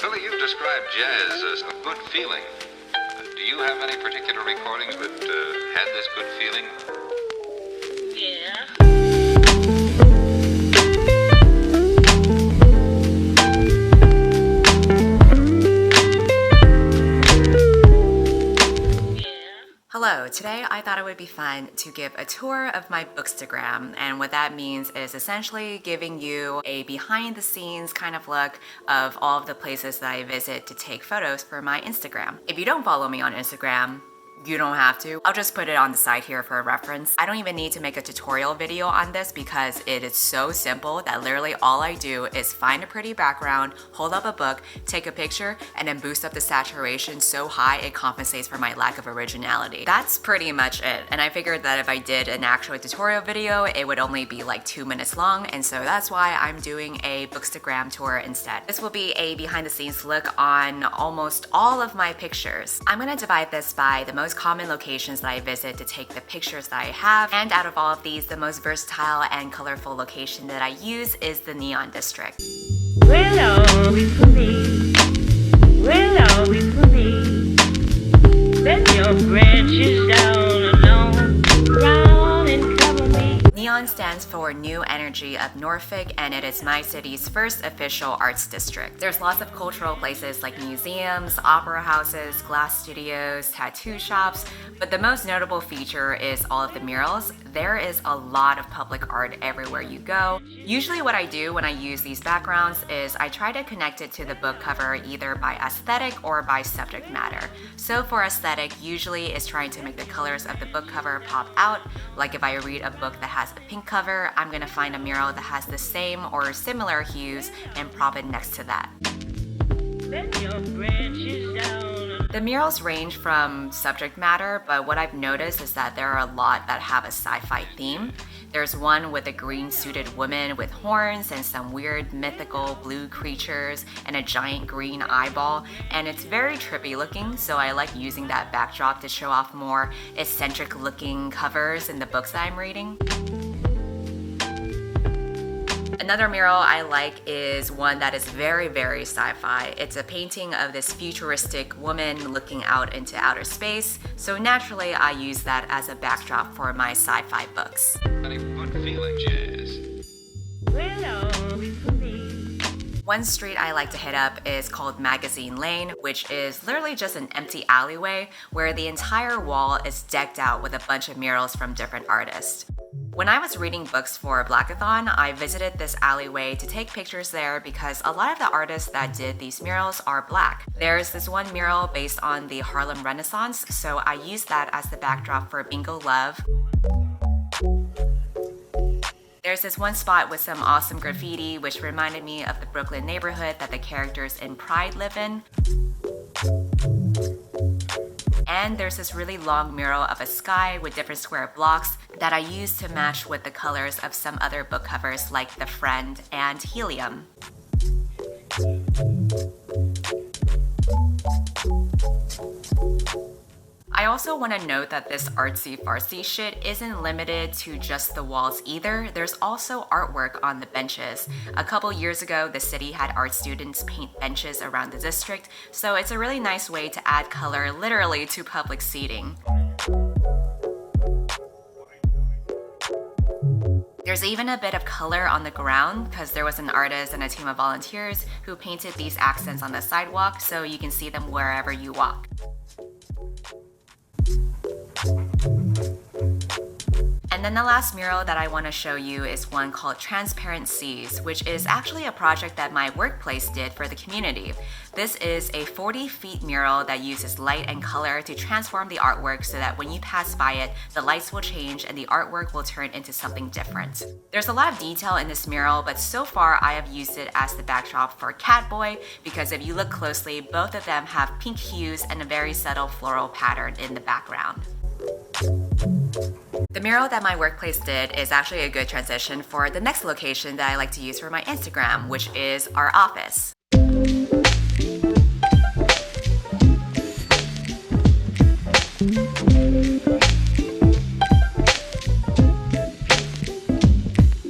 Tilly, you've described jazz as a good feeling. Do you have any particular recordings that had this good feeling? Yeah. Hello, today I thought it would be fun to give a tour of my Bookstagram, and what that means is essentially giving you a behind the scenes kind of look of all of the places that I visit to take photos for my Instagram. If you don't follow me on Instagram, you don't have to. I'll just put it on the side here for a reference. I don't even need to make a tutorial video on this because it is so simple that literally all I do is find a pretty background, hold up a book, take a picture, and then boost up the saturation so high it compensates for my lack of originality. That's pretty much it. And I figured that if I did an actual tutorial video, it would only be like 2 minutes long, and so that's why I'm doing a Bookstagram tour instead. This will be a behind the scenes look on almost all of my pictures. I'm gonna divide this by the most common locations that I visit to take the pictures that I have, and out of all of these, the most versatile and colorful location that I use is the Neon District. Willow for me, willow for me. Let your branches down along, round and cover me. Neon stands for New Energy of Norfolk, and it is my city's first official arts district. There's lots of cultural places like museums, opera houses, glass studios, tattoo shops, but the most notable feature is all of the murals. There is a lot of public art everywhere you go. Usually what I do when I use these backgrounds is I try to connect it to the book cover either by aesthetic or by subject matter. So for aesthetic, usually is trying to make the colors of the book cover pop out. Like if I read a book that has a pink cover, I'm gonna find a mural that has the same or similar hues and prop it next to that. Let your branches down. The murals range from subject matter, but what I've noticed is that there are a lot that have a sci-fi theme. There's one with a green suited woman with horns and some weird mythical blue creatures and a giant green eyeball, and it's very trippy looking, so I like using that backdrop to show off more eccentric looking covers in the books that I'm reading. Another mural I like is one that is very, very sci-fi. It's a painting of this futuristic woman looking out into outer space, so naturally I use that as a backdrop for my sci-fi books. Any good feeling, jazz? Willow for me. One street I like to hit up is called Magazine Lane, which is literally just an empty alleyway where the entire wall is decked out with a bunch of murals from different artists. When I was reading books for Blackathon, I visited this alleyway to take pictures there because a lot of the artists that did these murals are Black. There's this one mural based on the Harlem Renaissance, so I used that as the backdrop for Bingo Love. There's this one spot with some awesome graffiti which reminded me of the Brooklyn neighborhood that the characters in Pride live in. And there's this really long mural of a sky with different square blocks that I used to match with the colors of some other book covers like The Friend and Helium. I also want to note that this artsy-fartsy shit isn't limited to just the walls either. There's also artwork on the benches. A couple years ago, the city had art students paint benches around the district, so it's a really nice way to add color literally to public seating. There's even a bit of color on the ground because there was an artist and a team of volunteers who painted these accents on the sidewalk so you can see them wherever you walk. And then the last mural that I want to show you is one called Transparent Seas, which is actually a project that my workplace did for the community. This is a 40-feet mural that uses light and color to transform the artwork so that when you pass by it, the lights will change and the artwork will turn into something different. There's a lot of detail in this mural, but so far I have used it as the backdrop for Catboy because if you look closely, both of them have pink hues and a very subtle floral pattern in the background. The mural that my workplace did is actually a good transition for the next location that I like to use for my Instagram, which is our office.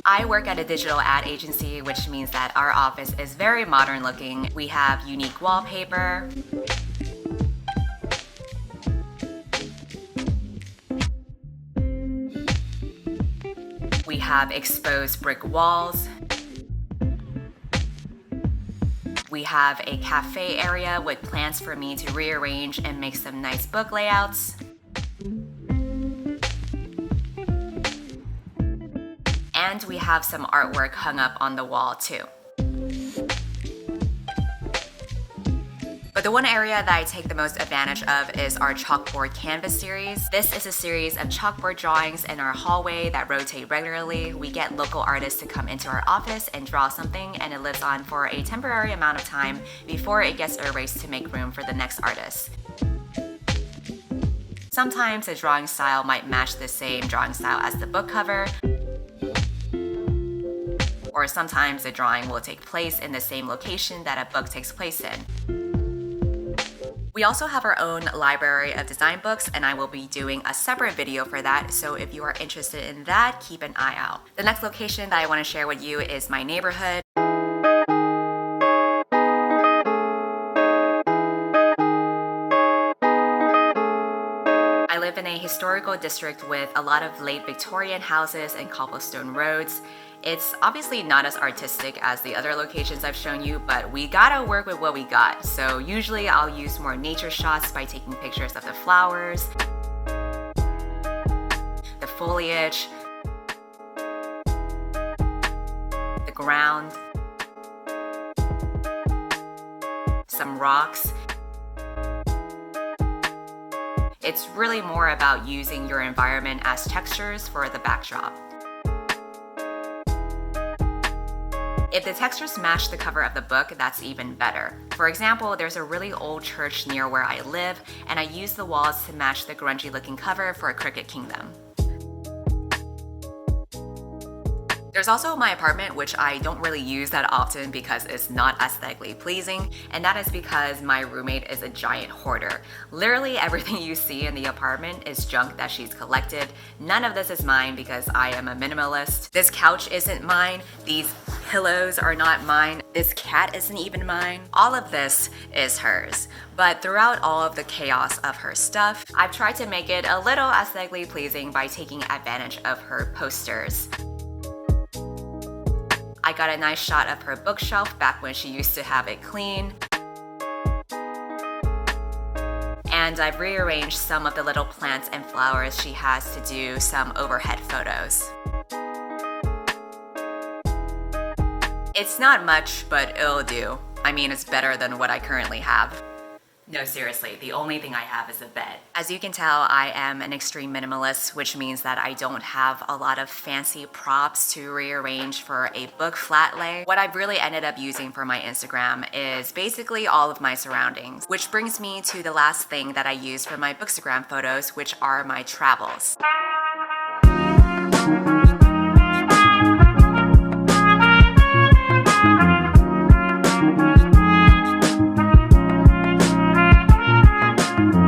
I work at a digital ad agency, which means that our office is very modern looking. We have unique wallpaper. We have exposed brick walls. We have a cafe area with plants for me to rearrange and make some nice book layouts. And we have some artwork hung up on the wall too. But the one area that I take the most advantage of is our chalkboard canvas series. This is a series of chalkboard drawings in our hallway that rotate regularly. We get local artists to come into our office and draw something, and it lives on for a temporary amount of time before it gets erased to make room for the next artist. Sometimes the drawing style might match the same drawing style as the book cover, or sometimes the drawing will take place in the same location that a book takes place in. We also have our own library of design books, and I will be doing a separate video for that, so if you are interested in that, keep an eye out. The next location that I want to share with you is my neighborhood. I live in a historical district with a lot of late Victorian houses and cobblestone roads. It's obviously not as artistic as the other locations I've shown you, but we gotta work with what we got. So usually I'll use more nature shots by taking pictures of the flowers, the foliage, the ground, some rocks. It's really more about using your environment as textures for the backdrop. If the textures match the cover of the book, that's even better. For example, there's a really old church near where I live, and I use the walls to match the grungy looking cover for Cricket Kingdom. There's also my apartment, which I don't really use that often because it's not aesthetically pleasing, and that is because my roommate is a giant hoarder. Literally everything you see in the apartment is junk that she's collected. None of this is mine because I am a minimalist. This couch isn't mine. These pillows are not mine. This cat isn't even mine. All of this is hers. But throughout all of the chaos of her stuff, I've tried to make it a little aesthetically pleasing by taking advantage of her posters. I got a nice shot of her bookshelf back when she used to have it clean. And I've rearranged some of the little plants and flowers she has to do some overhead photos. It's not much, but it'll do. I mean, it's better than what I currently have. No, seriously, the only thing I have is a bed. As you can tell, I am an extreme minimalist, which means that I don't have a lot of fancy props to rearrange for a book flat lay. What I've really ended up using for my Instagram is basically all of my surroundings, which brings me to the last thing that I use for my Bookstagram photos, which are my travels.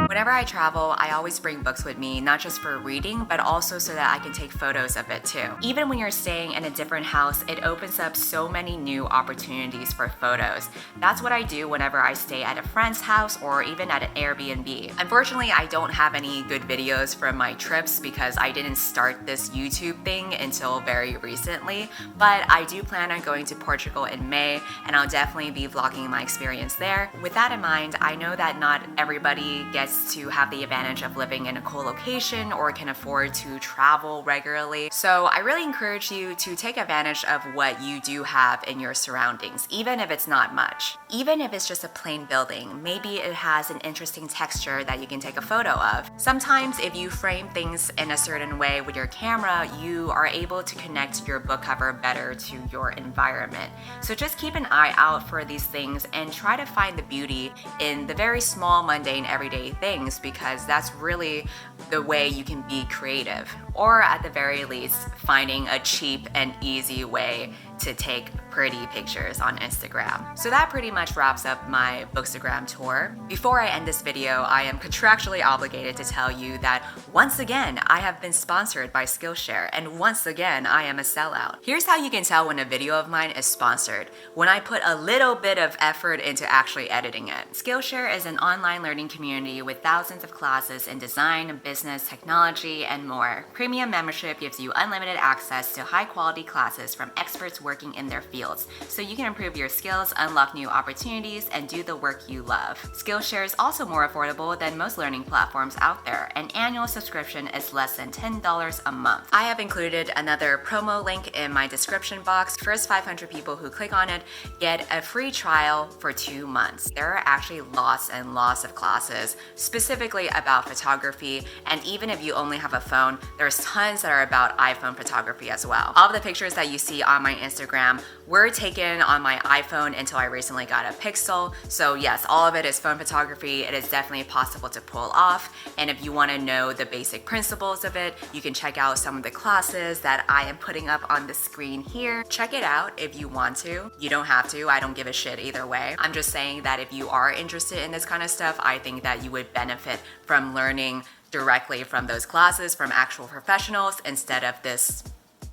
Whenever I travel, I always bring books with me, not just for reading, but also so that I can take photos of it too. Even when you're staying in a different house, it opens up so many new opportunities for photos. That's what I do whenever I stay at a friend's house or even at an Airbnb. Unfortunately, I don't have any good videos from my trips because I didn't start this YouTube thing until very recently, but I do plan on going to Portugal in May, and I'll definitely be vlogging my experience there. With that in mind, I know that not everybody gets to have the advantage of living in a cool location or can afford to travel regularly. So I really encourage you to take advantage of what you do have in your surroundings, even if it's not much. Even if it's just a plain building, maybe it has an interesting texture that you can take a photo of. Sometimes if you frame things in a certain way with your camera, you are able to connect your book cover better to your environment. So just keep an eye out for these things and try to find the beauty in the very small, mundane, everyday things, because that's really the way you can be creative, or at the very least finding a cheap and easy way to take pretty pictures on Instagram. So that pretty much wraps up my Bookstagram tour. Before I end this video, I am contractually obligated to tell you that Once again, I have been sponsored by Skillshare, and once again, I am a sellout. Here's how you can tell when a video of mine is sponsored: when I put a little bit of effort into actually editing it. Skillshare is an online learning community with thousands of classes in design, business, technology, and more. Premium membership gives you unlimited access to high-quality classes from experts working in their fields, so you can improve your skills, unlock new opportunities, and do the work you love. Skillshare is also more affordable than most learning platforms out there. An annual subscription is less than $10 a month. I have included another promo link in my description box. First 500 people who click on it get a free trial for 2 months. There are actually lots and lots of classes specifically about photography, and even if you only have a phone, there's tons that are about iPhone photography as well. All of the pictures that you see on my Instagram were taken on my iPhone until I recently got a Pixel. So yes, all of it is phone photography. It is definitely possible to pull off, and if you want to know the basic principles of it, you can check out some of the classes that I am putting up on the screen here. Check it out if you want to. You don't have to. I don't give a shit either way. I'm just saying that if you are interested in this kind of stuff, I think that you would benefit from learning directly from those classes from actual professionals instead of this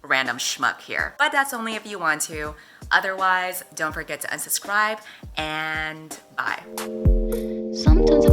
random schmuck here. But that's only if you want to. Otherwise, don't forget to unsubscribe, and bye. Sometimes